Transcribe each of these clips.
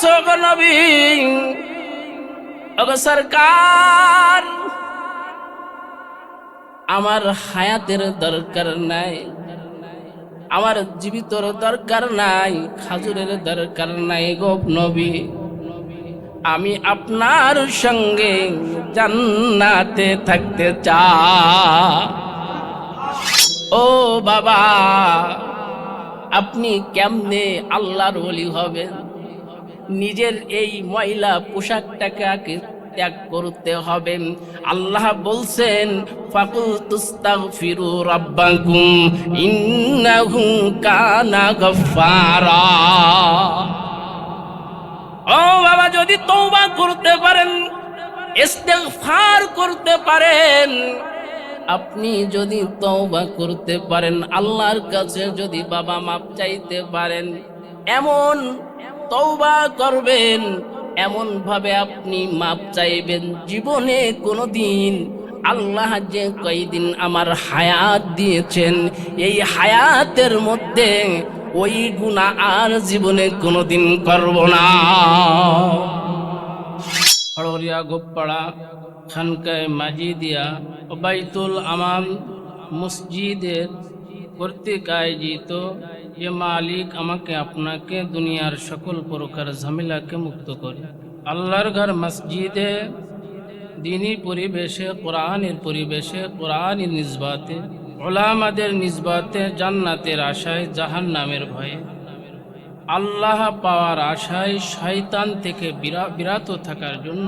বলছো গো নবী, ওগো সরকার, আমার হায়াতের দরকার নাই, আমার জীবিতর দরকার নাই, খাজুরের দরকার নাই গো নবী, আমি আপনার সঙ্গে জান্নাতে থাকতে চাই। ও বাবা, আপনি কেমনে আল্লাহর ওলি হবেন? নিজের এই ময়লা পোশাকটাকে আগে ত্যাগ করতে হবে। আল্লাহ বলছেন, ফাকুলতুস্তাগফিরু রাব্বাকুম ইন্নাহু কানা গফফারা। ও বাবা, যদি তওবা করতে পারেন, ইস্তিগফার করতে পারেন, আপনি যদি তওবা করতে পারেন, আল্লাহর কাছে যদি বাবা মাপ চাইতে পারেন, এমন তওবা করবেন, এমন ভাবে আপনি মাপ চাইবেন, জীবনে কোনোদিন আল্লাহ যে কয়দিন আমার হায়াত দিয়েছেন, এই হায়াতের মধ্যে ওই গুনাহ আর জীবনে কোনোদিন করব না। হড়রিয়া গোপাড়া খানকায় মাজিদিয়া ও বাইতুল আমান মসজিদের কর্তৃক আয়োজিত যে মালিক আমাকে আপনাকে দুনিয়ার সকল প্রকার ঝামেলাকে মুক্ত করে আল্লাহর ঘর মসজিদে দিনী পরিবেশে, কোরআনের পরিবেশে, কোরআনের নিসবাতে, উলামাদের নিসবাতে, জান্নাতের আশায়, জাহান্নামের ভয়ে, আল্লাহ পাওয়ার আশায়, শয়তান থেকে বিরত থাকার জন্য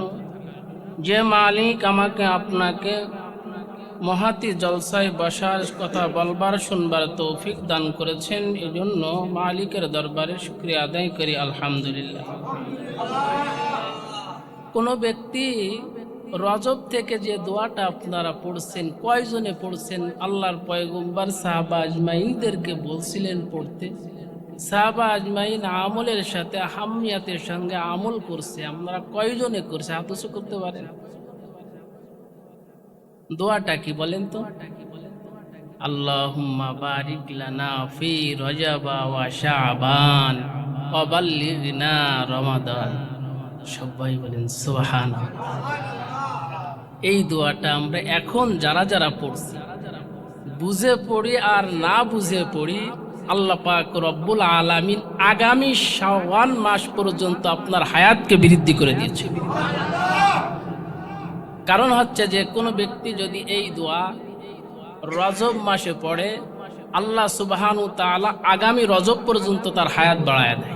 যে মালিক আমাকে আপনাকে মহাতি জলসায় বসার, কথা বলবার, শুনবার তৌফিক দান করেছেন, এজন্য মালিকের দরবারে শুকরিয়া আদায় করি আলহামদুলিল্লাহ। কোনো ব্যক্তি রজব থেকে যে দোয়াটা আপনারা পড়ছেন, কয়জনে পড়ছেন? আল্লাহর পয়গম্বর সাহাবা আজমাইনদেরকে বলছিলেন পড়তে। সাহাবা আজমাইন আমলের সাথে হামিয়াতের সঙ্গে আমল করছে, আমরা কয়জনে করছে? হাত উঁচু করতে পারেন? দোয়াটা কি বলেন তো? আল্লাহুম্মা বারিক লানা ফি রজবা ওয়া শাবান ওয়া বাল্লিগনা রমাদান। সবাই বলেন সুবহানাল্লাহ। এই দোয়াটা আমরা এখন যারা যারা পড়ছি, বুঝে পড়ি আর না বুঝে পড়ি, আল্লাহ পাক রব্বুল আলামিন আগামী শাওয়াল মাস পর্যন্ত আপনার হায়াতকে বৃদ্ধি করে দিয়েছে। কারণ হচ্ছে যে কোনো ব্যক্তি যদি এই দোয়া রজব মাসে পড়ে, আল্লাহ সুবহানাহু ওয়া তাআলা আগামী রজব পর্যন্ত তার হায়াত বাড়ায় দেয়।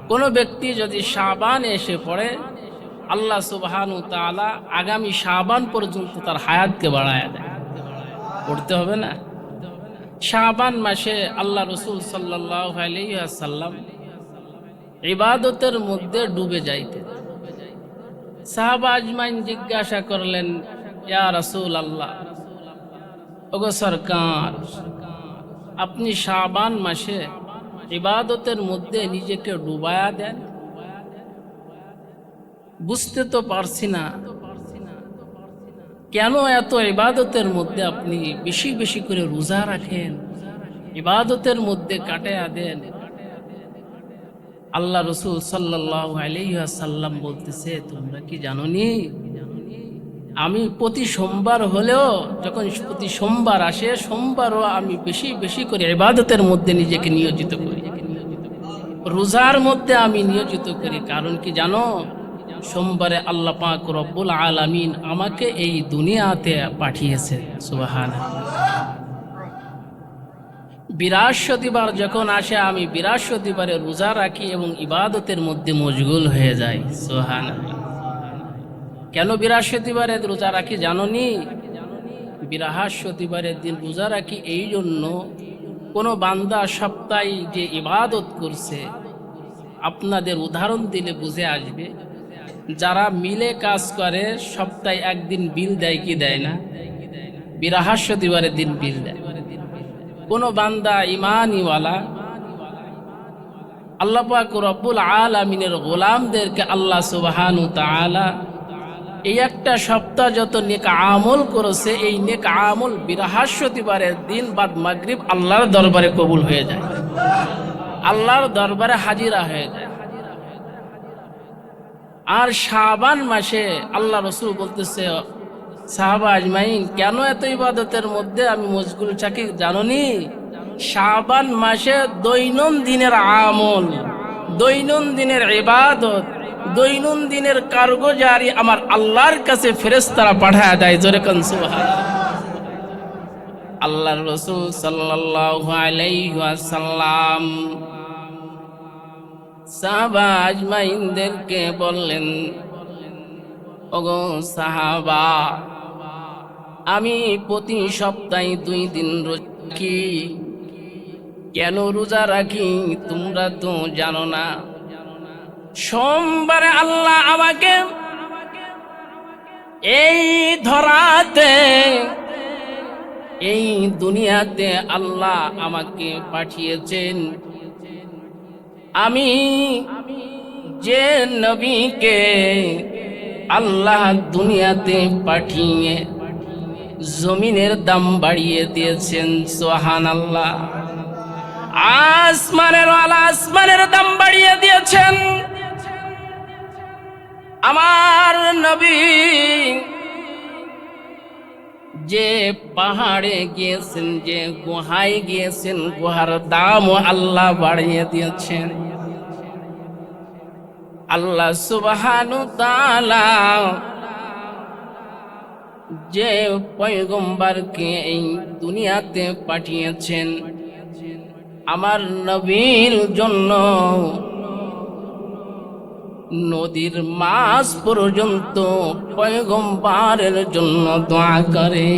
কোনো ব্যক্তি যদি শাবান এসে পড়ে, আল্লাহ সুবহানাহু ওয়া তাআলা আগামী শাবান পর্যন্ত তার হায়াতকে বাড়ায় দেয়। পড়তে হবে না? শাবান মাসে আল্লাহ রাসূল সাল্লাল্লাহু আলাইহি ওয়াসাল্লাম ইবাদতের মধ্যে ডুবে যাইতেন। সাহাবা আজমাইন জিজ্ঞাসা করলেন, ইয়া রাসূলুল্লাহ, ওগো সরকার, আপনি শাবান মাসে ইবাদতের মধ্যে নিজেকে ডুবায়া দেন, বুঝতে তো পারছি না কেন এত ইবাদতের মধ্যে আপনি বেশি বেশি করে রোজা রাখেন, ইবাদতের মধ্যে কাটায়া দেন। আল্লাহ রাসূল সাল্লাল্লাহু আলাইহি ওয়াসাল্লাম বলতেছে, তোমরা কি জানোনি আমি প্রতি সোমবার হলেও, যখন প্রতি সোমবার আসে, সোমবারও আমি বেশি বেশি করে ইবাদতের মধ্যে নিজেকে নিয়োজিত করি, রোজার মধ্যে আমি নিয়োজিত করি। কারণ কি জানো? সোমবারে আল্লাহ পাক রব্বুল আলামিন আমাকে এই দুনিয়াতে পাঠিয়েছে। সুবহানাল্লাহ। বৃহস্পতিবার যখন আসে, আমি বৃহস্পতিবারে রোজা রাখি এবং ইবাদতের মধ্যে মশগুল হয়ে যাই। সুবহানাল্লাহ। কেন বৃহস্পতিবারে রোজা রাখি জানোনি? বৃহস্পতিবারের দিন রোজা রাখি এই জন্য, কোনো বান্দা সপ্তাহে যে ইবাদত করছে, আপনাদের উদাহরণ দিলে বুঝে আসবে, যারা মিলে কাজ করে সপ্তাহে একদিন বিল দেয় কি দেয় না? বৃহস্পতিবারের দিন বিল দেয়। কোনো বান্দা ইমানিওয়ালা, আল্লাহ পাক রব্বুল আলামিনের গোলামদেরকে আল্লাহ সুবহানাহু ওয়া তাআলা এই একটা সপ্তাহ যত নেক আমল করেছে, এই নেক আমল বৃহস্পতিবারের দিন বাদ মাগরিব আল্লাহর দরবারে কবুল হয়ে যায়, আল্লাহর দরবারে হাজিরা হয়ে যায়। আর শাবান মাসে আল্লাহ রসুল বলতেছে, সাহাবা আজমাইন, কেন এত ইবাদতের মধ্যে আমি মশগুল থাকি জানোনি? শাবান মাসে দৈনন্দিনের আমল, দৈনন্দিনের ইবাদত, দৈনন্দিনের কার্যজারি আমার আল্লাহর কাছে ফেরেশতারা পাঠায় দেয়। জোরে কোন সুবহানাল্লাহ। আল্লাহর রাসূল সাল্লাল্লাহু আলাইহি ওয়াসাল্লাম সাহাবা আজমাইনদেরকে বললেন, ওগো সাহাবা, আমি প্রতি সপ্তাহে 2 দিন রাখি। কেন রোজা রাখি তোমরা তো জানো না? সোমবারে আল্লাহ আমাকে এই ধরাতে, এই দুনিয়াতে আল্লাহ আমাকে পাঠিয়েছেন। আমি যে নবীকে আল্লাহ দুনিয়াতে পাঠিয়ে জমিনের দাম বাড়িয়ে দিয়েছেন, সুবহানাল্লাহ। আসমানের দাম বাড়িয়ে দিয়েছেন। আমার নবী যে পাহাড়ে গিয়েছেন, যে গুহায় গিয়েছেন, গুহার দামও আল্লাহ বাড়িয়ে দিয়েছেন। আল্লাহ সুবহানাহু তাআলা যে পয়গম্বরকে এই দুনিয়াতে পাঠিয়েছেন, আমার নবীর জন্য নদীর মাছ পর্যন্ত পয়গম্বরের জন্য দোয়া করে।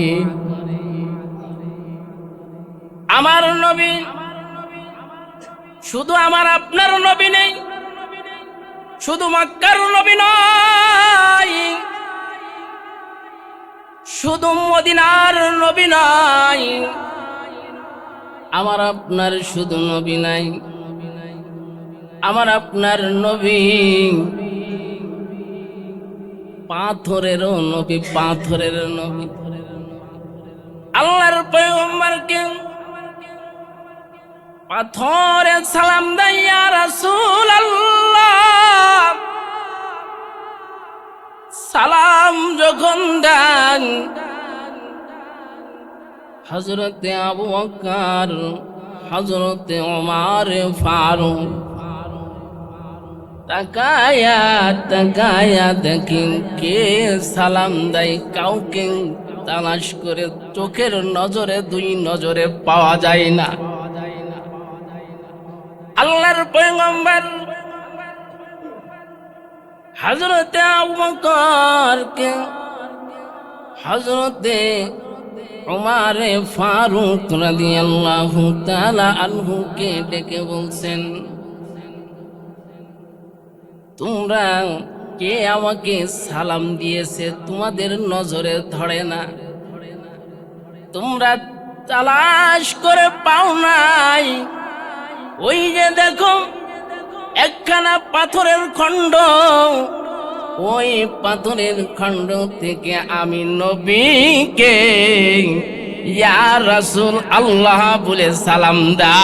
আমার নবী শুধু আমার আপনার নবী নেই, শুধু মক্কার নবী নয়, শুধু মদিনার নবী নয়, আমার আপনার শুধু নবী নাই, আমার আপনার নবী পাথরেরও নবী, পাথরের নবী। আল্লাহর পয়গম্বরকে পাথরে সালাম দেয়, ইয়া রাসূলুল্লাহ। সালাম যখন দেন, হযরতে আবু বকর, হযরতে ওমর ফারুক তাকায়া দেখেন কে সালাম দেয়। কাউকে তালাশ করে চোখের নজরে, 2 নজরে পাওয়া যায় না। আল্লাহর পয়গম্বর হযরতে আবু বকরকে, হযরতে ওমর ফারুক রাদিয়াল্লাহু তাআলা আনহুকে ডেকে বলছেন, তোমরা কে আমাকে সালাম দিয়েছে তোমাদের নজরে ধরে না? তোমরা তালাশ করে পাও নাই? ওই যে দেখো একখানা পাথরের খণ্ড, ওই পাথরের খণ্ড থেকে আমি নবীকে ইয়া রাসূল আল্লাহ বলে সালাম দা।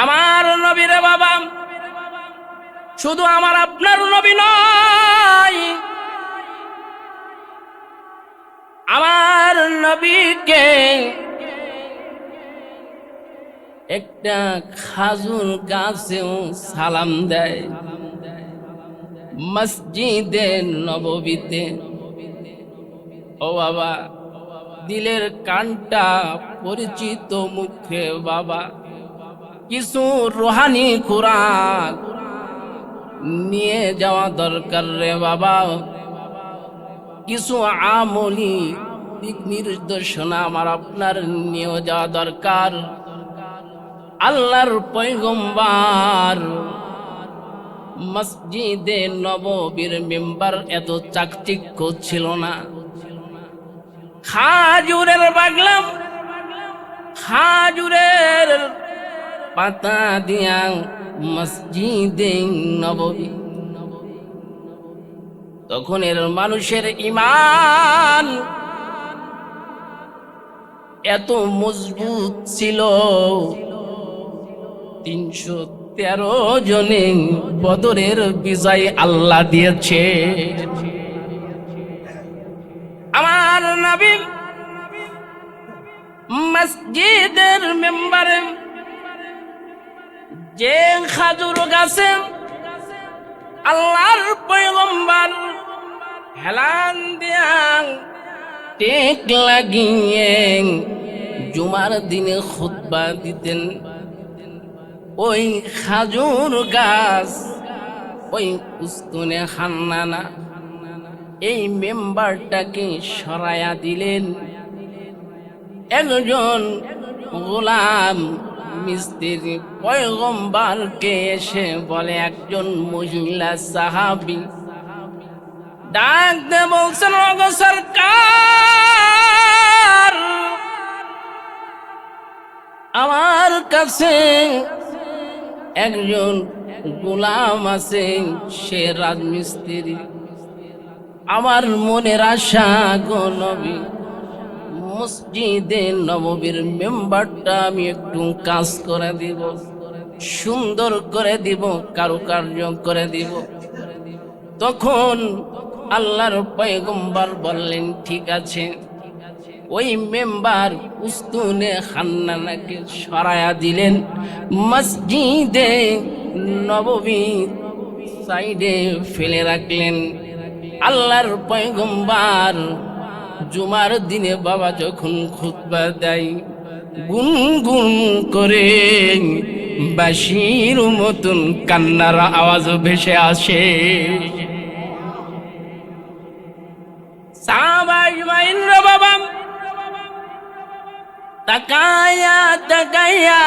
আমার নবীরে বাবা শুধু আমার আপনার নবী নয়, আমার নবীকে একটা খাজুর গাছেও সালাম দেয়। মসজিদে নববীতে, ও বাবা, দিলের কানটা পরিচিত মুখে বাবা, কিছু রুহানি খুরাক নিয়ে যাওয়া দরকার রে বাবা। কিছু আমলি দিক নির্দেশনা আমার আপনার নিয়ে যাওয়া দরকার। আল্লাহর পয়গম্বর মসজিদে নববীর মেম্বার এত চাকচিক্য ছিল না। খাজুরের বাগলাম, খাজুরের পাতা দিয়া মসজিদে নববী। তখন এর মানুষের ঈমান এত মজবুত ছিল, 313 জনে বদরের বিজয় আল্লাহ দিয়েছে। আমার নবী মসজিদের মেম্বারে যে খাজুর গাছে আল্লাহর পয়গম্বর হেলান দিয়া টেক লাগিয়ে জুমার দিনে খুতবা দিতেন, ওই খাজুর গাছ, ওই উস্তুনে হান্নানা এই মেম্বারটাকে সরায়া দিলেন। একজন গোলাম মিস্ত্রি পয়গম্বরকে এসে বলে, একজন মহিলা সাহাবী ডাক দে বলছেন, ওগো সরকার, আমার কাছে একজন গোলাম আছে, সে রাজমিস্ত্রি, আমার মনের আশা গো নবী, মসজিদে নববীর মেম্বারটা আমি একটু কাজ করে দিব, সুন্দর করে দিব, কারুকার্য করে দিব। তখন আল্লাহর পয়গম্বর বললেন, ঠিক আছে। ওই মেম্বার উস্তুনে হান্নানাকে সরায়া দিলেন, মসজিদে নববী সাইডে ফেলে রাখলেন। আল্লাহর পয়গম্বর জুমার দিনে বাবা যখন খুতবা দেয়, গুনগুন করে বাঁশির মতন কান্নার আওয়াজ ভেসে আসে। বাবা তাকায়া তাকায়া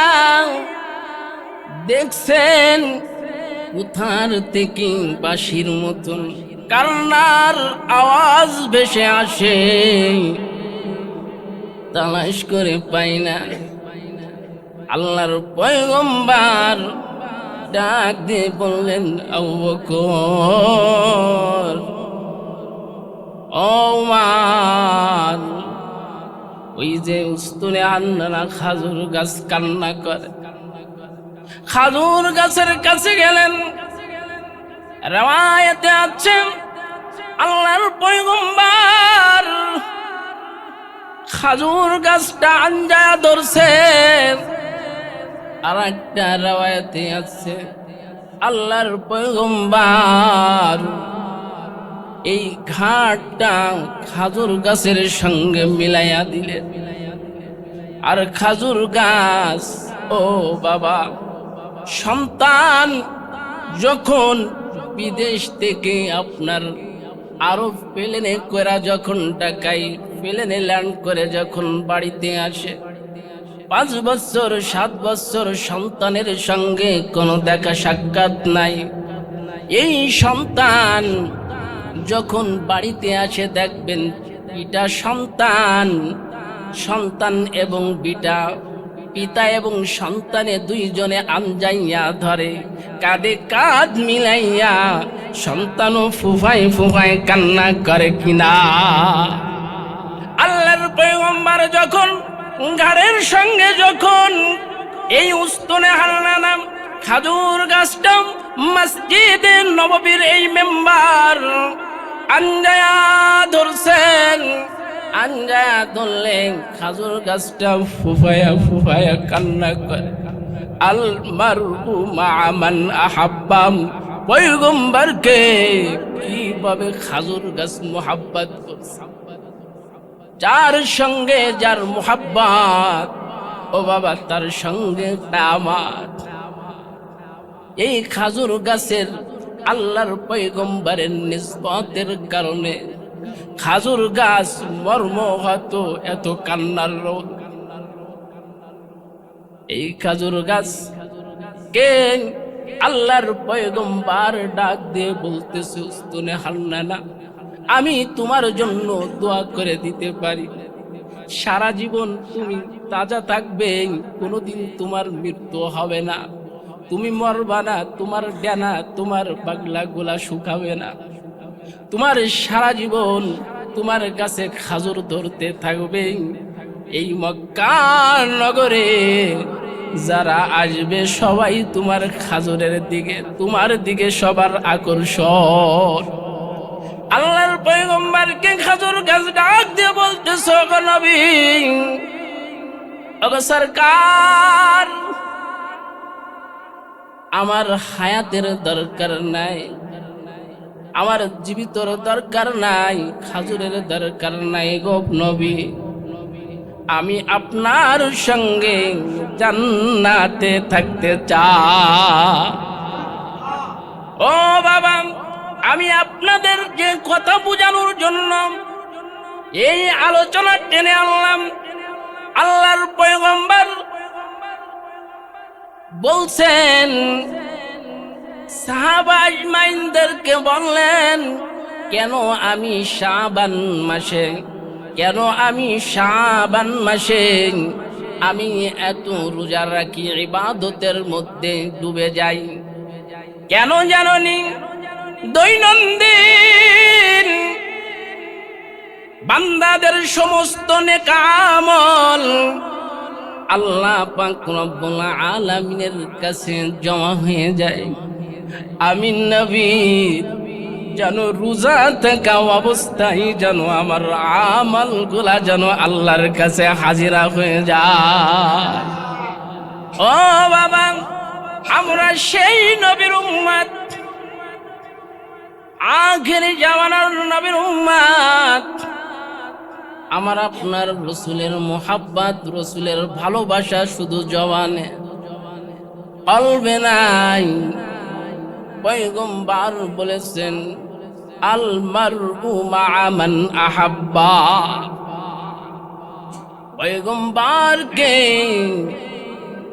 দেখছেন কোথার থেকে বাঁশির মতন কান্নার আওয়াজ ভেসে আসে, তালাশ করে পাই না। আল্লাহর পয়গম্বর ডাক দিয়ে বললেন, আবু বকর, ওমর, ওই যে উস্তুনে হান্নানা খাজুর গাছ কান্না করে, খাজুর গাছের কাছে গেলেন। রওয়ায়াতে আছে আল্লাহর পয়গম্বর খাজুর গাছটা আঞ্জায়া ধরছে। আর একটা রওয়ায়াতে আছে আল্লাহর পয়গম্বর এই ঘাটটা খাজুর গাছের সঙ্গে মিলাইয়া দিলেন। আর খাজুর গাছ, ও বাবা, সন্তান যখন বিদেশ থেকে আপনার আরব প্লেনে করে যখন ঢাকায় প্লেনে ল্যান্ড করে যখন বাড়িতে আসে, 5 বছর 7 বছর সন্তানের সঙ্গে কোনো দেখা সাক্ষাৎ নাই। এই সন্তান যখন বাড়িতে আসে দেখবেন পিতা সন্তান, সন্তান এবং পিতা, পিতা এবং সন্তানে দুইজনে আঞ্জাইয়া ধরে, কাঁধে কাঁধ মিলাইয়া সন্তানও ফুফায় ফুফায় কান্না করে কিনা। আল্লাহর পয়গম্বর যখন ঘাড়ের সঙ্গে যখন এই উস্তুনে হান্নানা খাজুর গাছটা মসজিদে নববীর এই মেম্বার আঞ্জায়া ধরছেন, আঞ্জায়া ধরলেন, খাজুর গাছটা ফুফায়া ফুফায়া কান্না করে। আল মারউ মা মান আহাব্বাম, পয়গম্বরকে কিভাবে খাজুর গাছ মোহাব্বত করছে, যার সঙ্গে যার মোহাব্বত, ও বাবা, তার সঙ্গে আমার এই খাজুর গাছের আল্লাহর পয়গম্বরের নিসবতের কারণে খাজুর গাছ মর্ম হতো এত কান্নার রোগ। এই খাজুর গাছ কে আল্লাহর পয়গম্বর ডাক দিয়ে বলতেছে, উস্তুনে হান্নানা, আমি তোমার জন্য দোয়া করে দিতে পারি, সারা জীবন তুমি তাজা থাকবে, কোনোদিন তোমার মৃত্যু হবে না, তুমি মরবা না, তোমার ডানা তোমার পাগলা গোলা শুকাবে না, তোমার সারা জীবন তোমার কাছে খাজুর ধরতে থাকবে। এই মক্কা নগরে যারা আসবে সবাই তোমার খাজুরের দিকে, তোমার দিকে সবার আকর্ষণ। আল্লাহর পয়গম্বরকে খাজুর গাছ ডাক দিয়ে বলতেছ, গো নবী, ওগো সরকার, আমার হায়াতের দরকার নাই, আমার জীবিতর দরকার নাই, খাজুরের দরকার নাই গো নবী, আমি আপনার সঙ্গে জান্নাতে থাকতে চাই। ও বাবা, আমি আপনাদের যে কথা বোঝানোর জন্য এই আলোচনা টেনে আনলাম, আল্লাহর পয়গম্বর বলছেন, সাহাবা আজমাইনদেরকে বললেন, কেন আমি শাবান মাসে, কেন আমি শাবান মাসে আমি এত রোজা রাখি, ইবাদতের মধ্যে ডুবে যাই? কেন জাননি? দৈনন্দিন বান্দাদের সমস্ত নেক আমল আল্লাহ পাক রব্বুল আলামিনের কাছে জমা হয়ে যায়। আমি নবী যেন রোজা থাকা অবস্থায় যেন আমার আমলগুলা যেন আল্লাহর কাছে হাজিরা হয়ে যায়। ও বাবা, আমরা সেই নবীর উম্মত, আখির জামানার নবীর উম্মত। আমার আপনার রসুলের মোহাব্বত, রসুলের ভালোবাসা শুধু জবানে, কলবে নাই। পয়গম্বর বলেছেন, আল মারউ মা'a মান আহাব্বা। পয়গম্বরকে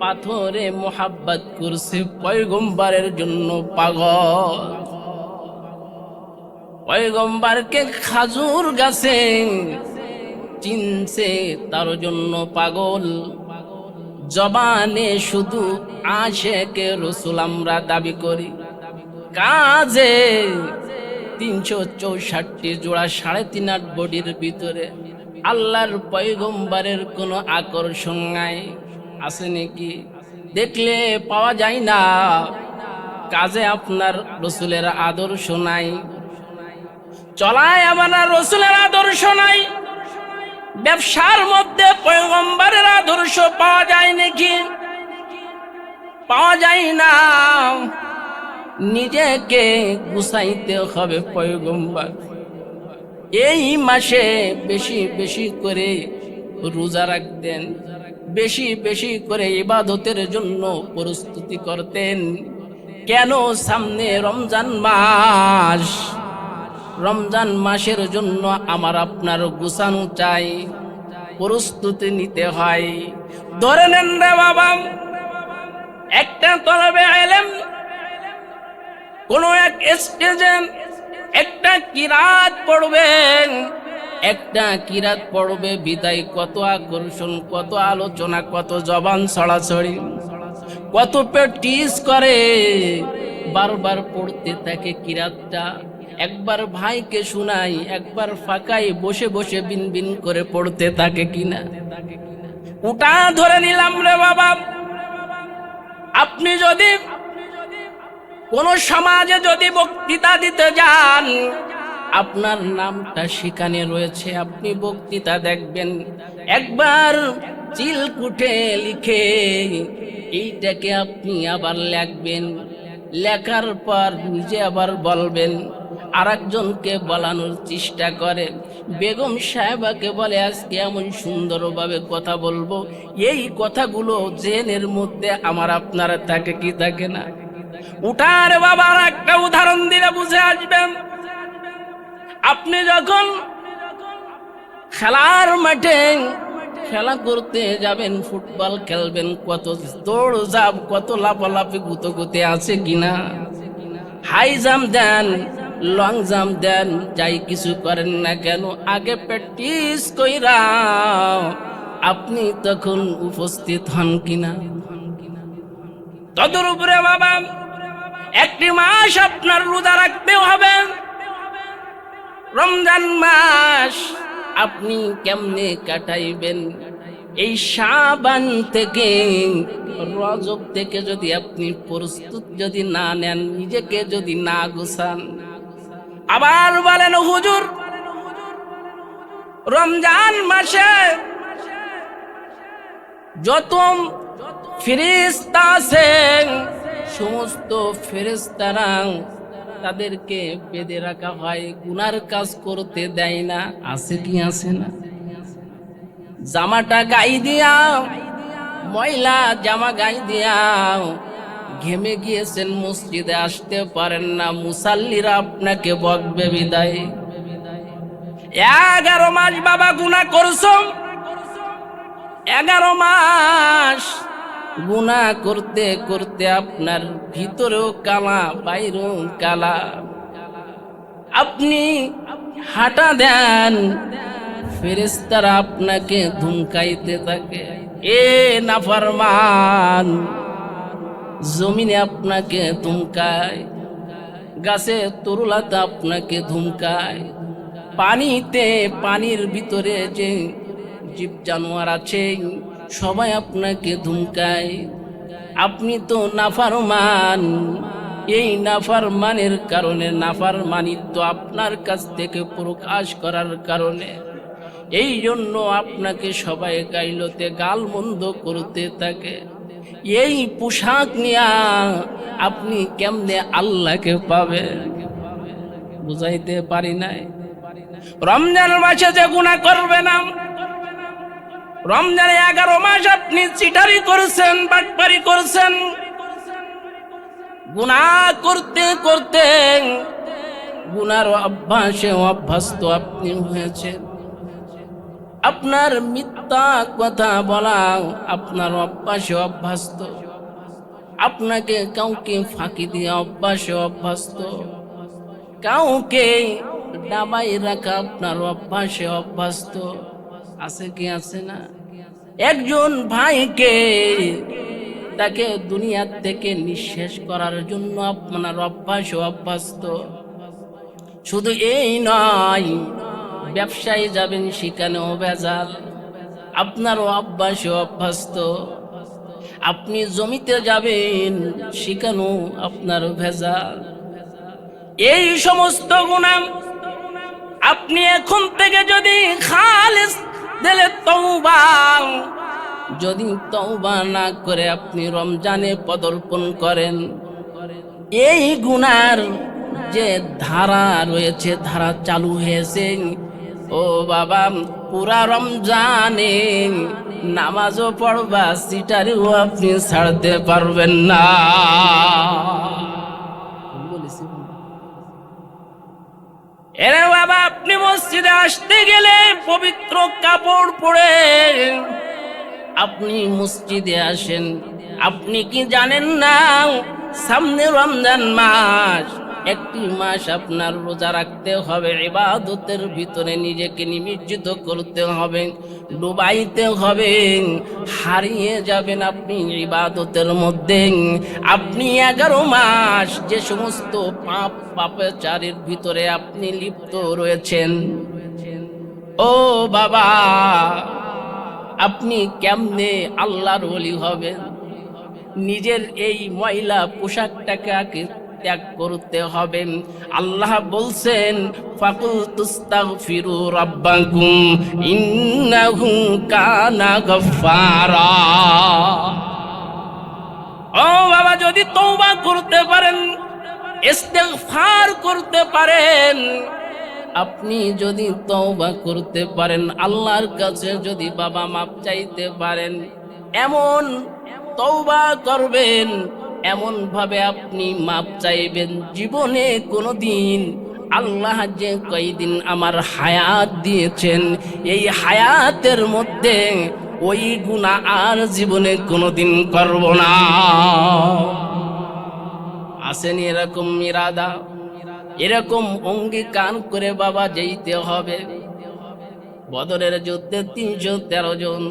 পাথরে মোহাব্বত করছে, পয়গম্বরের জন্য পাগল। পয়গম্বরকে খাজুর গাছে চিনছে, তার জন্য পাগল। জবানে শুধু আশেকে রসুল আমরা দাবি করি, কাজে 364 জোড়া 3.5 বডির ভিতরে আল্লাহর পয়গম্বরের কোনো আকর্ষণ নাই। আছে নাকি? দেখলে পাওয়া যায় না। কাজে আপনার রসুলের আদর্শ নাই, চলায় আমার রসুলের আদর্শ নাই। ব্যবসার মধ্যে পয়গম্বরের আদর্শ পাওয়া যায় নাকি? পাওয়া যায় না। নিজেকে গুছাইতে হবে পয়গম্বর। এই মাসে বেশি বেশি করে রোজা রাখতেন, বেশি বেশি করে ইবাদতের জন্য প্রস্তুতি করতেন। কেন? সামনে রমজান মাস, রমজান মাসের জন্য আমার আপনার গুছানো চাই, প্রস্তুতি নিতে হয়। ধরে নেন রে বাবা, একটা তলবে ইলম কোন এক স্টেজে একটা কিরাত পড়বেন, একটা কিরাত পড়বে বিদায় কত আকর্ষণ, কত আলোচনা, কত জবান ছড়াছড়ি, কত প্র্যাকটিস করে, বারবার পড়তে থাকে কিরাতটা। একবার ভাইকে শুনাই, একবার ফাঁকাই বসে বসে বিন বিন করে পড়তে থাকে কিনা। ওটা ধরে নিলাম রে বাবা। আপনি যদি কোন সমাজে যদি বক্তৃতা দিতে যান, আপনার নামটা সেখানে রয়েছে, আপনি বক্তৃতা দেখবেন, একবার চিলকুটে লিখে এইটাকে আপনি আবার লিখবেন, লেখার পর নিজে আবার বলবেন, আরেকজনকে বলানোর চেষ্টা করে। বেগম সাহেবাকে বলে, আজকে এমন সুন্দরভাবে কথা বলবো, এই কথাগুলো জেনের মধ্যে আমার আপনার থাকে কি থাকে না? উঠার বাবার একটা উদাহরণ দিলে বুঝে আসবেন। আপনি যখন খেলার মাঠে খেলা করতে যাবেন, ফুটবল খেলবেন, কত দৌড় ঝাঁপ, কত লাফালাফি গুতগুতে আছে কিনা, হাই জাম্প দেন, লং জাম্প দেন, যাই কিছু করেন না কেন, আগে প্র্যাকটিস কইরা আপনি তখন উপস্থিত হন কিনা? তদর উপরে বাবা একটি মাস আপনার রোজা রাখতে হবে। রমজান মাস আপনি কেমনে কাটাইবেন? এই শাবান থেকে রজব থেকে যদি আপনি প্রস্তুত যদি না নেন, নিজেকে যদি না গুছান, আবার বলেন হুজুর রমজান মাসে যত ফেরেশতা আছেন সমস্ত ফেরেশতারা তাদেরকে বেঁধে রাখা হয়, গুনার কাজ করতে দেয় না। আছে কি আছে না? জামাটা গায়ে দিয়া, ময়লা জামা গায়ে দিয়া ঘেমে গিয়েছেন, মসজিদে আসতে পারেন না, মুসাল্লিরা আপনাকে বকবে বিদায়। 11 মাস বাবা গুনাহ করছো, 11 মাস গুনাহ করতে করতে আপনার ভিতরেও কালা বাইরেও কালা। আপনি হাঁটা দেন, ফেরেশতারা আপনাকে ধুমকাইতে থাকে, এ নাফরমান। জমিনে আপনাকে ধুমকায়, গাছে তরুলাতে আপনাকে ধুমকায়, পানিতে পানির ভিতরে যে জীব জানোয়ার আছে সবাই আপনাকে ধুমকায়। আপনি তো নাফরমান, এই নাফরমানের কারণে, নাফরমানিত্ব আপনার কাছ থেকে প্রকাশ করার কারণে এই জন্য আপনাকে সবাই গাইলতে গালমন্দ করতে থাকে। এই পোশাক নিয়া আপনি কেমনে আল্লাহকে পাবেন? বুঝাইতে পারি নাই। রমজান মাসে যে গুনাহ করবে না, রমজানে 11 মাস আপনি চিটারি করেছেন, বাটপারি করেছেন, গুনাহ করতে করতে গুনার অভ্যাসে অভ্যস্ত আপনি হয়েছেন। আপনার মিথ্যা কথা বলা আপনার অভ্যাসে অভ্যস্ত, আপনাকে কাউকে ফাঁকি দিয়ে অভ্যাসে অভ্যস্ত, কাউকে ডাবাই রাখা আপনার অভ্যাসে অভ্যস্ত। আছে কি আছে না? একজন ভাইকে তাকে দুনিয়া থেকে নিঃশেষ করার জন্য আপনার অভ্যাসে অভ্যস্ত। শুধু এই নয়, ব্যবসায় যাবেন সেখানেও ভেজাল, আপনারও অভ্যাসে অভ্যস্ত। আপনি জমিতে যাবেন সেখানেও আপনার ভেজাল। এই সমস্ত গুনাহ আপনি এখন থেকে যদি খালিস দিলে তওবা, যদি তওবা না করে আপনি রমজানে পদার্পণ করেন, এই গুনার যে ধারা রয়েছে, ধারা চালু হয়েছে, ও বাবা পুরা রমজানে নামাজও পড়বা, সিটারিও আপনি ছাড়তে পারবেন না। এরে বাবা, আপনি মসজিদে আসতে গেলে পবিত্র কাপড় পরে আপনি মসজিদে আসেন। আপনি কি জানেন না সামনে রমজান মাস, একটি মাস আপনার রোজা রাখতে হবে, ইবাদতের ভিতরে নিজেকে নিমজ্জিত করতে হবে, ডুবাইতে হবে, হারিয়ে যাবেন আপনি ইবাদতের মধ্যে। আপনি 11 মাস যে সমস্ত পাপ পাপাচারের ভিতরে আপনি লিপ্ত রয়েছেন, ও বাবা আপনি কেমনে আল্লাহর ওলি হবেন? নিজের এই ময়লা পোশাকটাকে ত্যাগ করতে হবে। আল্লাহ বলছেন ফাকুল তুস্তাগফিরু রাব্বাকুম ইন্নাহু কানা গফফারা। ও বাবা, যদি তওবা করতে পারেন, ইস্তিগফার করতে পারেন, আপনি যদি তওবা করতে পারেন, আল্লাহর কাছে যদি বাবা মাপ চাইতে পারেন, এমন তওবা করবেন, এমন ভাবে আপনি মাপ চাইবেন, জীবনে কোনোদিন আল্লাহ যে কয়দিন আমার হায়াত দিয়েছেন, এই হায়াতের মধ্যে ওই গুনাহ আর জীবনে কোনোদিন করব না। আসেনি এরকম ইরাদা, এরকম অঙ্গীকার করে বাবা যেতে হবে। বদরের যুদ্ধে 313 জন,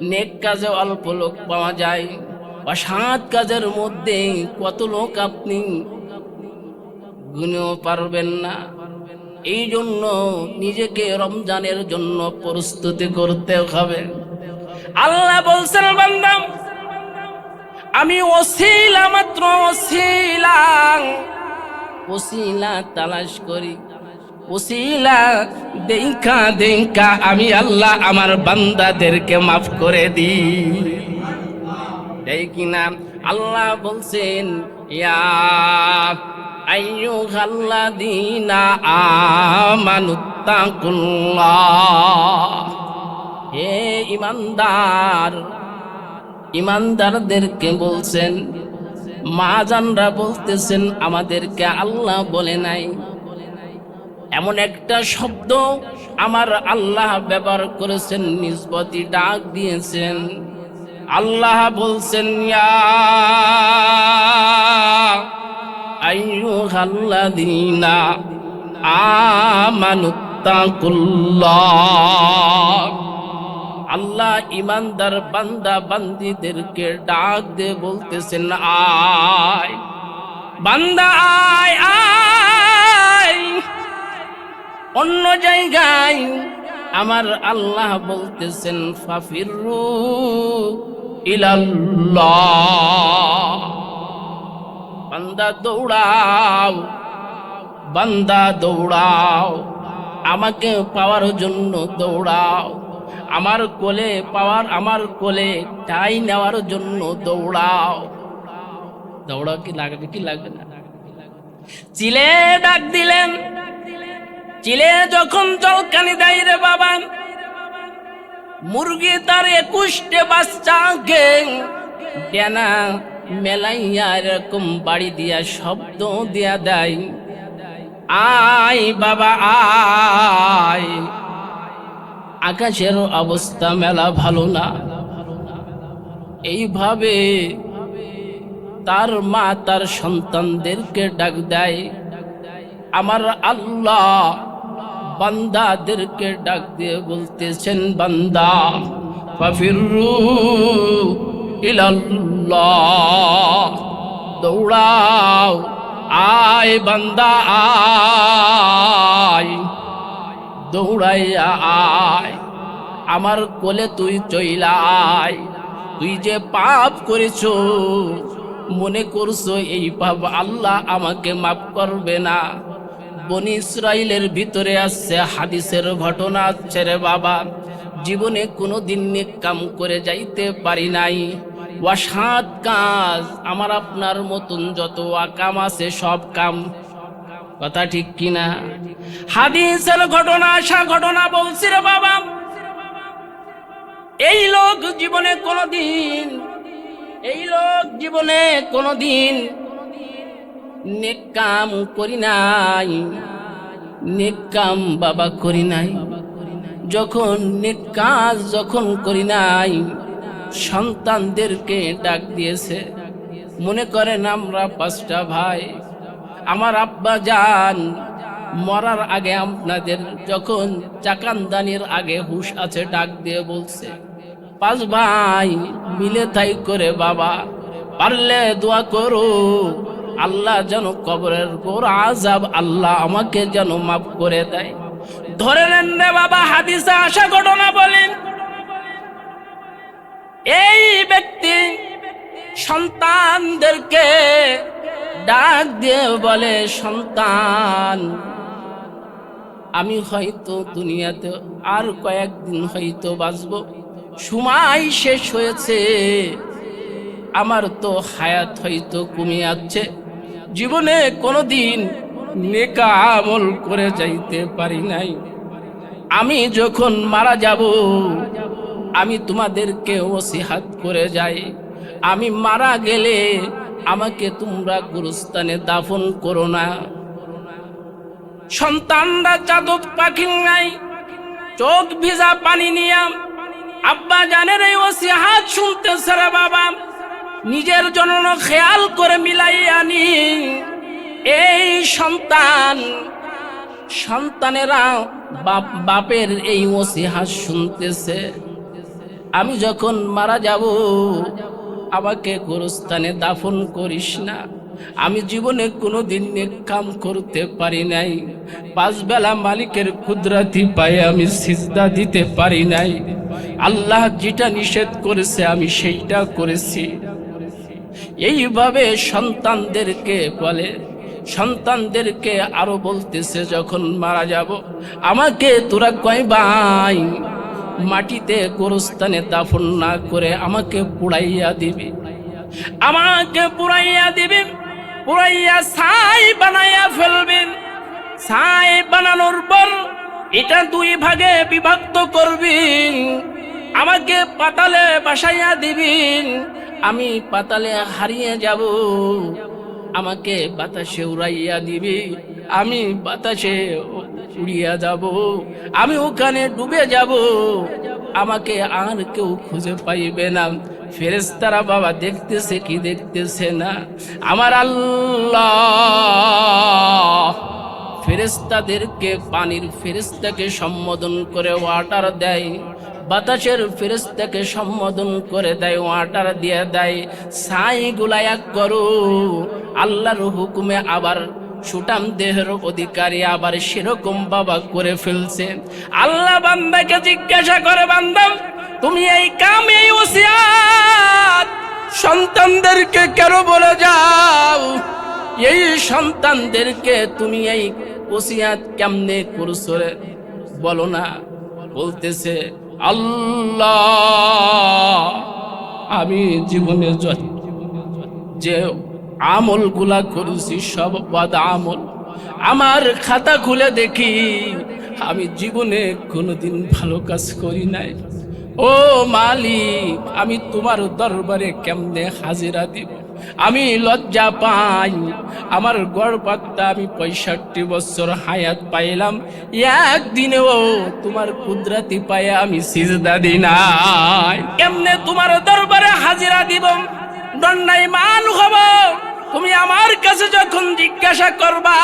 নেক কাজে অল্প লোক পাওয়া যায়, অসৎ কাজের মধ্যে কত লোক আপনি গুনেও পারবেন না। এই জন্য নিজেকে রমজানের জন্য প্রস্তুতি করতে হবে। আল্লাহ বলছেন বান্দা আমি ওসিলা মাত্র ওসিলা তালাশ করি, ওসিলা দেখা দেখা আমি আল্লাহ আমার বান্দাদেরকে মাফ করে দিই। এই কিনা আল্লাহ বলছেন ইয়া আইয়ুহাল্লাযীনা আমানুত্তাকুল্লাহ, হে ইমানদারদেরকে বলছেন। মা জানরা বলতেছেন আমাদেরকে আল্লাহ বলে নাই, এমন একটা শব্দ আমার আল্লাহ ব্যবহার করেছেন, নিসবতি ডাক দিয়েছেন। আল্লাহ বলছেন ইয়া আইয়ুহাল্লাযীনা আমানুত্তাকুল্লাহ। আল্লাহ ইমানদার বান্দা বান্দীদেরকে ডাক দিয়ে বলতেছেন আয় বান্দা আয় আয়। অন্য জায়গায় আমার আল্লাহ বলতেছেন ফাফিরু ইলাল্লাহ, বান্দা দৌড়াও, বান্দা দৌড়াও, আমাকে পাওয়ার জন্য দৌড়াও, আমার কোলে পাওয়ার, আমার কোলে ঠাই নেওয়ার জন্য দৌড়াও। দৌড়াও কি লাগবে কি লাগবে না? চিলে ডাক দিলেন, চিলে যখন জলকানি দেয় রে বাবা, মুরগি তার 21টে বাচ্চাকে ডেনা মেলাইয়া এরকম বাড়ি দিয়া শব্দ দিয়া দেয় আয় বাবা আয়। আকাশের অবস্থা মেলা ভালো না, এইভাবে তার মা তার সন্তানদেরকে ডাক দেয়। আমার আল্লাহ বান্দাদেরকে ডাক দিয়ে বলতেছেন বান্দা ফাফিরু ইলাল্লাহ, দৌড়াও আয় বান্দা আয়, দৌড়াইয়া আয় আমার কোলে তুই চইলা আয়। তুই যে পাপ করেছো, মনে করছো এই পাপ আল্লাহ আমাকে মাফ করবে না। বনি ইসরাইলের ভিতরে আসছে হাদিসের ঘটনা আছে রে বাবা, জীবনে কোনোদিন নেক কাম করে যাইতে পারি নাই, অসৎ কাজ আমার আপনার মতন যত কাম আছে সব কাম, কথা ঠিক কিনা? হাদিসের ঘটনা আসা ঘটনা বলছি রে বাবা। এই লোক জীবনে কোনোদিন নেক কাম করি নাই, নেক কাম বাবা করি নাই। যখন নেক কাজ যখন করি নাই, সন্তানদেরকে ডাক দিয়েছে। মনে করেন আমরা 5টা ভাই, আমার আব্বা জান মরার আগে আপনাদের যখন চাকানদানির আগে হুশ আছে ডাক দিয়ে বলছে 5 ভাই মিলে তাই করে বাবা, পারলে দোয়া করো আল্লাহ যেন কবরের ঘোর আযাব আল্লাহ আমাকে যেন মাফ করে দেয়। ধরে নেন রে বাবা, হাদিসে আসা ঘটনা বলেন এই ব্যক্তি সন্তানদেরকে ডাক দিয়ে বলে সন্তান আমি হয়তো দুনিয়াতে আর কয়েকদিন হয়তো বাঁচবো, সময় শেষ হয়েছে, আমার তো হায়াত হয়তো কমে যাচ্ছে, জীবনে কোনোদিন নেক আমল করে যাইতে পারি নাই। আমি যখন মারা যাব আমি তোমাদেরকে ওসিহাত করে যাই, আমি মারা গেলে আমাকে তোমরা গুরুস্থানে দাফন করো না। সন্তানরা চাদর পাখি নাই, চোখ ভিজা পানি নিয়ে আব্বা জানের এই ওসিহাত শুনতেছে রে বাবা, নিজের জন্য খেয়াল করে মিলাই আনি। এই সন্তানেরা বাপের এই ওসিহাত শুনতেছে, আমি যখন মারা যাব আমাকে গোরস্থানে দাফন করিস না। আমি জীবনে কোনোদিন নেক কাম করতে পারি নাই, 5 বেলা মালিকের কুদরতি পায়ে আমি সিজদা দিতে পারি নাই। আল্লাহ যেটা নিষেধ করেছে আমি সেইটা করেছি। এইভাবে সন্তানদেরকে বলে, সন্তানদেরকে আরো বলতেছে, যখন মারা যাব আমাকে তোরা কয় ভাই মাটিতে গোরস্থানে দাফন না করে আমাকে পুড়াইয়া দিবি, আমাকে পুড়াইয়া দিবি, পুড়াইয়া ছাই বানাইয়া ফেলবেন। ছাই বানানোর পর এটা 2 ভাগে বিভক্ত করবি, আমাকে পাতালে বাসাইয়া দিবেন, আমি পাতালে হারিয়ে যাব, আমাকে বাতাসে উড়াইয়া দিবি, আমি বাতাসে উড়িয়া যাব, আমি ওখানে ডুবে যাব, আমাকে আর কেউ খুঁজে পাইবে না। ফেরেশতারা বাবা দেখতেছে কি দেখতেছে না? আমার আল্লাহ ফেরেশতাদেরকে পানির ফেরেশতাকে সম্বোধন করে ওয়াটার দেয়, বাতাসের ফেরেশতাকে সম্বোধন করে দেয়, ওয়াটার দিয়ে দেয়। ছাইগুলা এক করো, আল্লাহর হুকুমে আবার সুটাম দেহের অধিকারী আবার সেরকম বাবা করে ফেলছে। আল্লাহ বান্দাকে জিজ্ঞাসা করে, বান্দা তুমি এই কাম, এই ওসিয়াত সন্তানদেরকে কেন বলে যাও? এই সন্তানদেরকে তুমি এই ওসিয়াত কেমনে করছো রে বলো না? বলতেছে, আল্লাহ আমি জীবনে যে আমলগুলা করেছি সব বদ আমল, আমার খাতা খুলে দেখি আমি জীবনে কোনোদিন ভালো কাজ করি নাই। ও মালিক, আমি তোমার দরবারে কেমনে হাজিরা দিব? আমি লজ্জা পাই। আমার গর্বাত্তা আমি 65 বছর হায়াত পাইলাম, একদিনেও তোমার কুদরতি পায়ে আমি সিজদা দিই নাই, কেমনে তোমার দরবারে হাজিরা দিব? দণ্ডাই মান হব। তুমি আমার কাছে যখন জিজ্ঞাসা করবা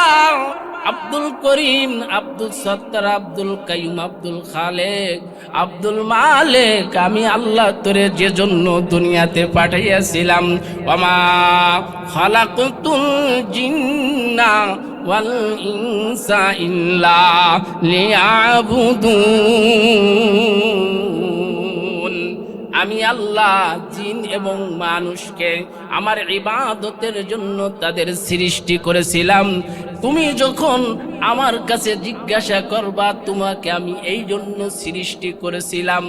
আব্দুল করিম, আব্দুল সত্তার, আব্দুল কাইয়ুম, আব্দুল খালেক, আব্দুল মালিক, আমি আল্লাহ তোরে যে জন্য দুনিয়াতে পাঠাইয়াছিলাম, ওয়ামা খালাকতুল জিন্না ওয়াল ইনসা ইল্লা লিয়াবুদুন, আমি আল্লাহ জিন এবং মানুষকে আমার ইবাদতের জন্য তাদের সৃষ্টি করেছিলাম। তুমি যখন আমার কাছে জিজ্ঞাসা করবা তোমাকে আমি এই জন্য সৃষ্টি করেছিলাম,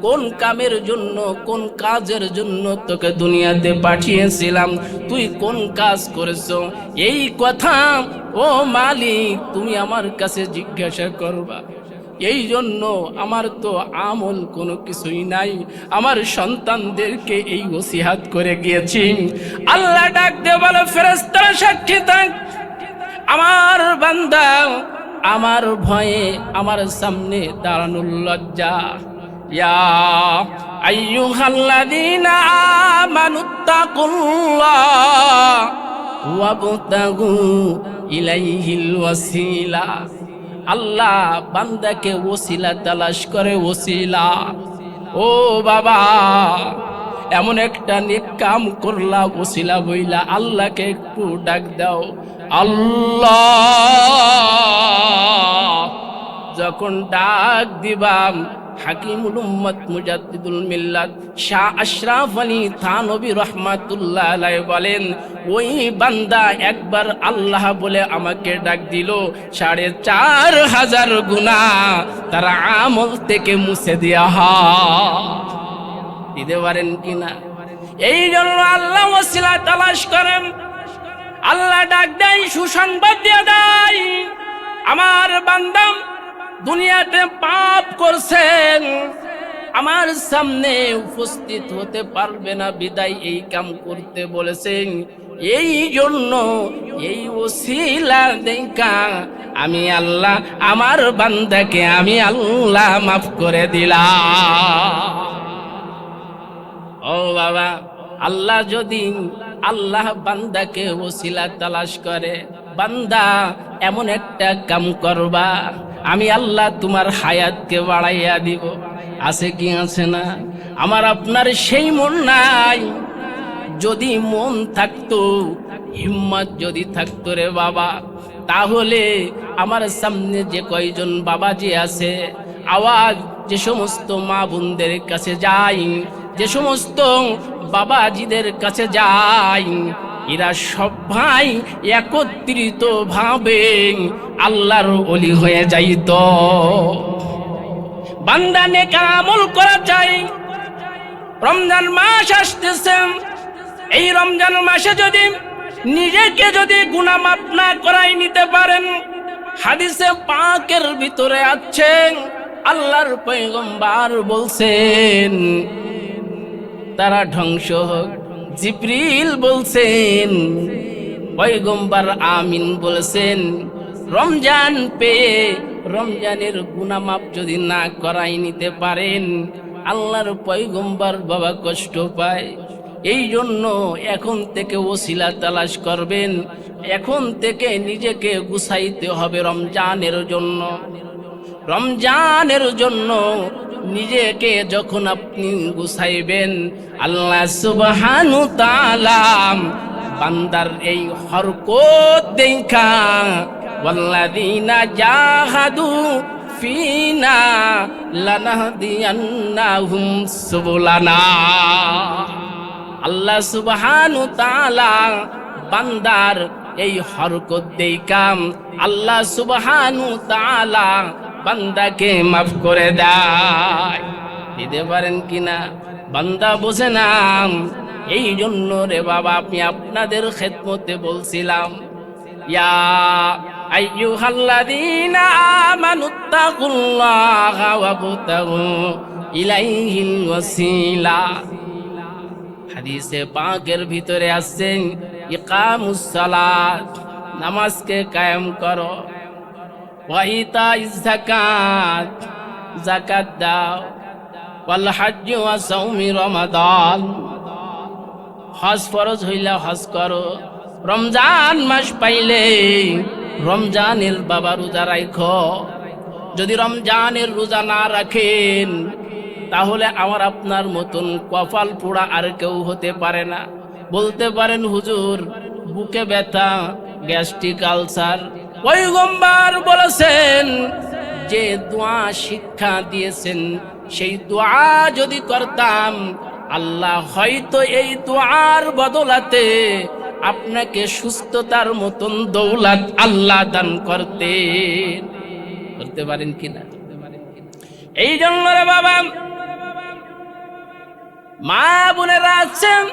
কোন কামের জন্য, কোন কাজের জন্য তোকে দুনিয়াতে পাঠিয়েছিলাম, তুই কোন কাজ করেছো, এই কথা ও মালিক তুমি আমার কাছে জিজ্ঞাসা করবা। এই জন্য আমার তো আমল কোনো কিছুই নাই, আমার সন্তানদেরকে এই ওসিয়াত করে গিয়েছি। আল্লাহ ডাক দিয়ে বলে, ফেরেশতারা সাক্ষী থাক, আমার বান্দা আমার ভয়ে আমার সামনে দাঁড়ানোর লজ্জা। ইয়া আইয়ুহাল্লাযীনা আমানুত্তাকুল্লাহ ওয়াবতাগু ইলাইহিল ওয়াসিলা। আল্লাহ বান্দাকে ওসিলা তালাশ করে, ওসিলা। ও বাবা, এমন একটা নেক কাম করলা, ওসিলা বইলা আল্লাহকে একটু ডাক দাও। আল্লাহ যখন ডাক দিবাম, হাকিমুল উম্মত মুজাদ্দিদুল মিল্লাত শাহ আশরাফ আলী থানভী রাহমাতুল্লাহ আলাইহি বলেন, ওই বান্দা একবার আল্লাহ বলে আমাকে ডাক দিল, 4500 গুনাহ তার আমল থেকে মুছে দেয়া হয়। দিতে পারেন কিনা? এই জন্য আল্লাহ ওসিলা তালাশ করেন, আল্লাহ ডাক দেয়, সুসংবাদ দিয়ে দেয়, আমার বান্দা দুনিয়াতে পাপ করছেন, আমার সামনে উপস্থিত হতে পারবে না, বিদায় এই কাম করতে বলেছেন। এই জন্য এই ওসিলা দেখা আমি আল্লাহ আমার বান্দাকে আমি আল্লাহ মাফ করে দিলাম। ও বাবা, আল্লাহ যদি আল্লাহ বান্দাকে ওসিলা তালাশ করে, বান্দা এমন একটা কাম করবা আমি আল্লাহ তোমার হায়াতকে বাড়াইয়া দিব। আছে কি আছে না? আমার আপনার সেই মন নাই। যদি মন থাকতো হিম্মত যদি থাকতো রে বাবা, তাহলে আমার সামনে যে কয়জন বাবাজি আছে, আওয়াজ যে সমস্ত মা বোনদের কাছে যাই, যে সমস্ত বাবাজিদের কাছে যাই, এরা সবাই একত্রিত ভাবে আল্লাহর ওলি হয়ে যাইত। বান্দা নেক আমল করা চাই। রমজান মাস আসতেছে, এই রমজান মাসে যদি নিজেকে যদি গুনাহ মাফ না করাই নিতে পারেন, হাদিসে পাকের ভিতরে আছে আল্লাহর পয়গম্বর বলছেন তারা ধ্বংস হোক। জিবরিল বলছেন, পয়গম্বর আমিন বলছেন, রমজান পেয়ে রমজানের গুনাহ মাফ যদি না করাই নিতে পারেন, আল্লাহর পয়গম্বর বাবা কষ্ট পায়। এই জন্য এখন থেকে ওসিলা তালাশ করবেন, এখন থেকে নিজেকে গুছাইতে হবে রমজানের জন্য। রমজানের জন্য নিজেকে যখন আপনি গুছাইবেন, আল্লাহ সুবহানাহু তাআলা বান্দার এই হরকত দেখা, ওয়াল্লাযীনা জাহাদু ফিনা লানাহদিয়ান্নাহুম সুবুলানা। আল্লাহ সুবহানাহু তাআলা বান্দার এই হরকত দেখা আল্লাহ সুবহানাহু তাআলা বান্দাকে মাফ করে দেয়। দিতে পারেন কিনা বান্দা বোঝে না। এই জন্য রে বাবা আমি আপনাদের খেদমতে বলছিলাম, ইয়া আইয়ুহাল্লাযীনা আমানুত্তাকুল্লাহা ওয়াবতাগু ইলাইহিল ওয়াসিলা। হাদিসে পাকের ভিতরে আছে ইকামুস সালাত, নামাজকে কায়েম করো, ওয়া ইতাইজ যাকাত, যাকাত দাও, ওয়াল হজ্জ ওয়া সাওমি রমাদান, হজ ফরজ হইলা হজ করো। রমজান মাস পাইলে রমজানের বাবা রোজা রাখো। যদি রমজানের রোজা না রাখেন, তাহলে আমার আপনার মতন কপাল পোড়া আর কেউ হতে পারে না। বলতে পারেন হুজুর বুকে ব্যথা, গ্যাস্ট্রিক আলসার। পয়গম্বর বলেছেন যে দোয়া শিক্ষা দিয়েছেন, সেই দোয়া যদি করতাম, আল্লাহ হয়তো এই দোয়ার বদলাতে আপনাকে সুস্থতার মতন দৌলত আল্লাহ দান করতে পারেন কিনা। এই জন্য রে বাবা, মা বোনেরা আছেন,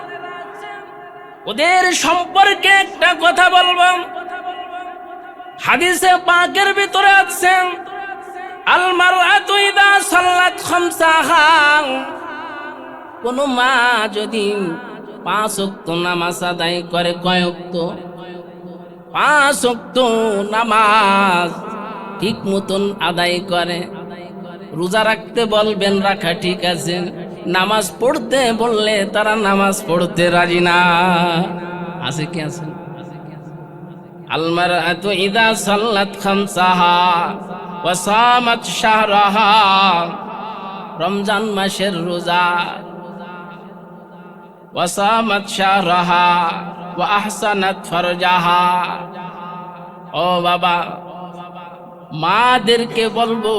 ওদের সম্পর্কে একটা কথা বলবো। হাদিসে পাকের ভিতরে আছে আল মারআতু ইযা সাল্লাত খামসাহা, কোন মা যদি 5 ওয়াক্ত নামাজ আদায় করে, কয় ওয়াক্ত? 5 ওয়াক্ত নামাজ ঠিক মতন আদায় করে। রোজা রাখতে বলবেন, রাখা ঠিক আছে। নামাজ পড়তে বললে তারা নামাজ পড়তে রাজি না। আছে কি আছে? আল মারআতু ইযা সাল্লাত খামসাহা ওয়া সামাত শাহরাহা, রমজান মাসের রোজা, ওয়া সামাত শাহরাহা ওয়া আহসানাত ফারজাহা। ও বাবা, মাদেরকে বলবো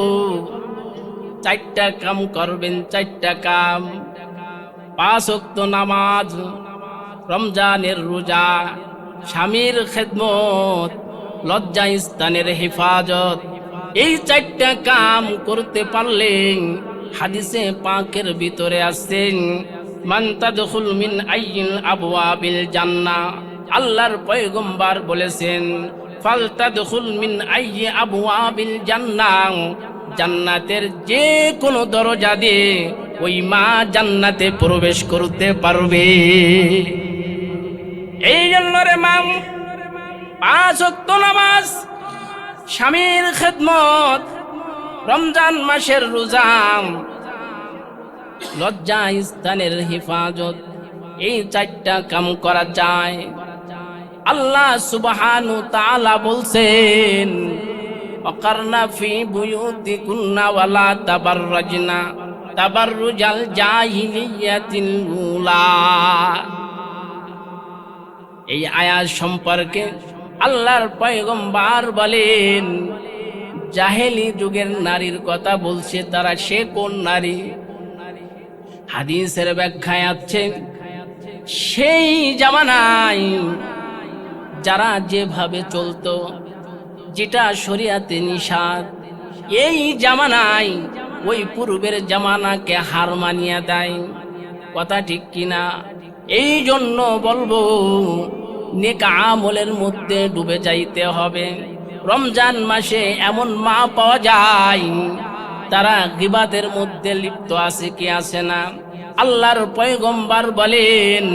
4টা কাম করবেন, 4টা কাম। 5 ওয়াক্ত নামাজ, রমজানের রোজা, স্বামীর খেদমত, লজ্জা স্থানের হেফাজত। এই 4টা কাম করতে পারলে হাদিসে পাকের ভিতরে আছেন মান তাদখুল মিন আইয়িল আবওয়াবিল জান্নাহ, আল্লাহর পয়গম্বর বলেছেন ফাল তাদখুল মিন আইয়ি আবওয়াবিল জান্নাহ, জান্নাতের যে কোনো দরজা দিয়ে ওই মা জান্নাতে প্রবেশ করতে পারবে। এই জন্য রে মা, 5 ওয়াক্ত নামাজ, স্বামীর খেদমত, রমজান মাসের রোজা, লজ্জা স্থানের হেফাজত, এই 4টা কাম করা যায়। আল্লাহ সুবহানাহু তাআলা বলছেন ওয়াকারনা ফি বুয়ুতিকুন্না ওয়ালা তাবাররাজনা তাবাররুজাল জাহিলিয়াতিল উলা। এই আয়াত সম্পর্কে আল্লাহর পয়গম্বর বলেন, জাহেলি যুগের নারীর কথা বলছে, তারা সে কোন নারী? হাদিসের ব্যাখ্যায় আছে, সেই জামানায় যারা যেভাবে চলতো, যেটা শরীয়তে নিষেধ, এই জামানায় ওই পূর্বের জামানাকে হার মানিয়ে দেয়। কথা ঠিক কিনা? এই জন্য বলবো, নেক আমলের মধ্যে ডুবে যাইতে হবে। রমজান মাসে এমন মা পাওয়া যায়, তারা গীবাতের মধ্যে লিপ্ত আছে কি আছে না? আল্লাহর পয়গম্বর বলেন,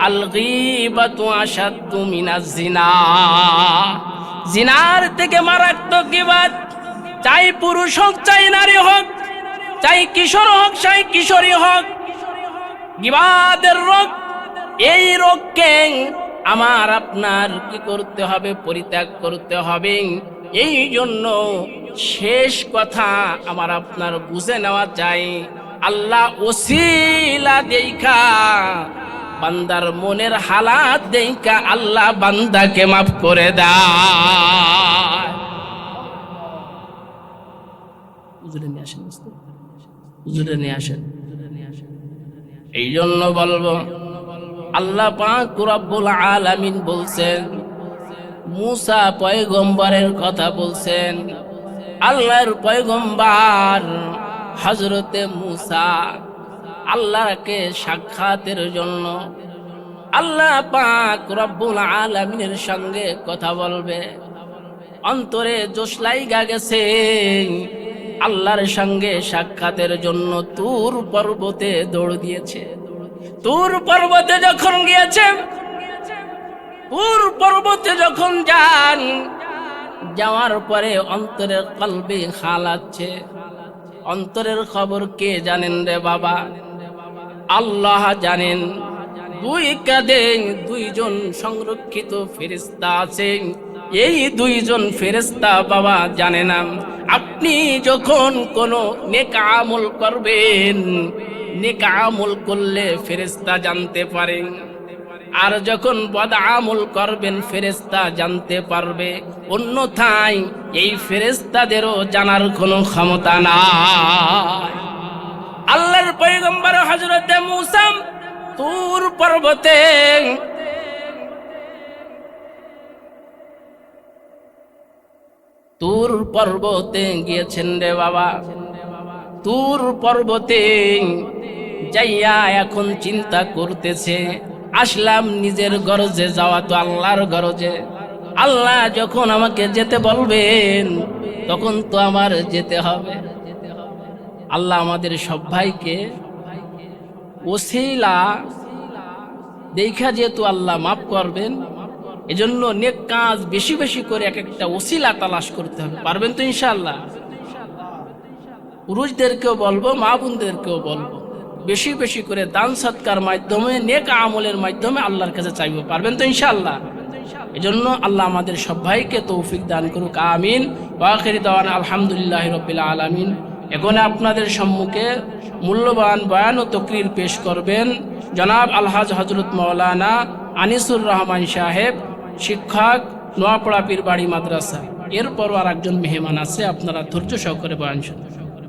আল গীবাতু আশাদ্দু মিনাজ জিনা, জিনার থেকে মারাত্মক গীবাত। চাই পুরুষ হোক, চাই নারী হোক, চাই কিশোর হোক, চাই কিশোরী হোক, গীবাতের রোগ, এই রোগকে আমার আপনার কি করতে হবে? পরিত্যাগ করতে হবে। এই জন্য শেষ কথা আমার আপনার বুঝে নেওয়া চাই, আল্লাহ ওসিলা দেইখা, বান্দার মনের হালাত দেইখা আল্লাহ বান্দাকে মাফ করে দেয়। হুজুরে নিয়ে আসেন, হুজুরে নিয়ে আসেন। এই জন্য বলবো, আল্লাহ পাক রব্বুল আলামিন বলছেন, মুসা পয়গম্বরের কথা বলছেন। আল্লাহর পয়গম্বর হযরতে মুসা আল্লাহকে সাক্ষাতের জন্য আল্লাহ পাক রব্বুল আলামিনের সঙ্গে কথা বলবে, অন্তরে জোশ লাইগা গেছে। আল্লাহর সঙ্গে সাক্ষাতের জন্য তুর পর্বতে দৌড় দিয়েছে। তুর পর্বতে যখন গিয়েছে, তুর পর্বতে যখন যান, যাওয়ার পরে অন্তরের কলবে খালাচ্ছে। অন্তরের খবর কে জানেন রে বাবা? আল্লাহ জানেন। দুই কাঁধে দুইজন সংরক্ষিত ফেরেশতা আছে, এই দুইজন ফেরেশতা বাবা জানে না। আপনি যখন কোনো নেক আমল করবেন, নেক আমল করলে ফেরেশতা জানতে পারেন, আর যখন বদ আমল করবেন ফেরেশতা জানতে পারবে। অন্যথায় এই ফেরেশতাদেরও জানার কোনো ক্ষমতা নাই। আল্লাহর পয়গম্বর হযরতে মুসা তুর পর্বতে তুর পর্বতে গিয়েছেন রে বাবা। তুর পর্বতে যাইয়া এখন চিন্তা করতেছে, আসলাম নিজের গরজে, যাওয়া তো আল্লাহর গরজে। আল্লাহ যখন আমাকে যেতে বলবেন তখন তো আমার যেতে হবে। আল্লাহ আমাদের সব ভাইকে ওসিলা দেখা যেহেতু আল্লাহ মাফ করবেন, এজন্য নেক কাজ বেশি বেশি করে এক একটা ওসিলা তালাশ করতে হবে। পারবেন তো ইনশাআল্লাহ? পুরুষদেরকেও বলবো, মা বোনদেরকেও বলবো, বেশি বেশি করে দান সৎকার মাধ্যমে, নেক আমলের মাধ্যমে আল্লাহর কাছে চাইবো। পারবেন তো ইনশাআল্লাহ? এজন্য আল্লাহ আমাদের সব ভাইকে তৌফিক দান করুক, আমিন। ওয়া আখিরু দাওয়ানা আলহামদুলিল্লাহি রাব্বিল আলামিন। এখন আপনাদের সম্মুখে মূল্যবান বয়ান ও তকরির পেশ করবেন জনাব আলহাজ হযরত মাওলানা আনিসুর রহমান সাহেব, শিক্ষক, নোয়াপাড়া পীরবাড়ি মাদ্রাসা। এরপরও আর একজন মেহমান আছে, আপনারা ধৈর্য সহকারে বয়ান শুনুন।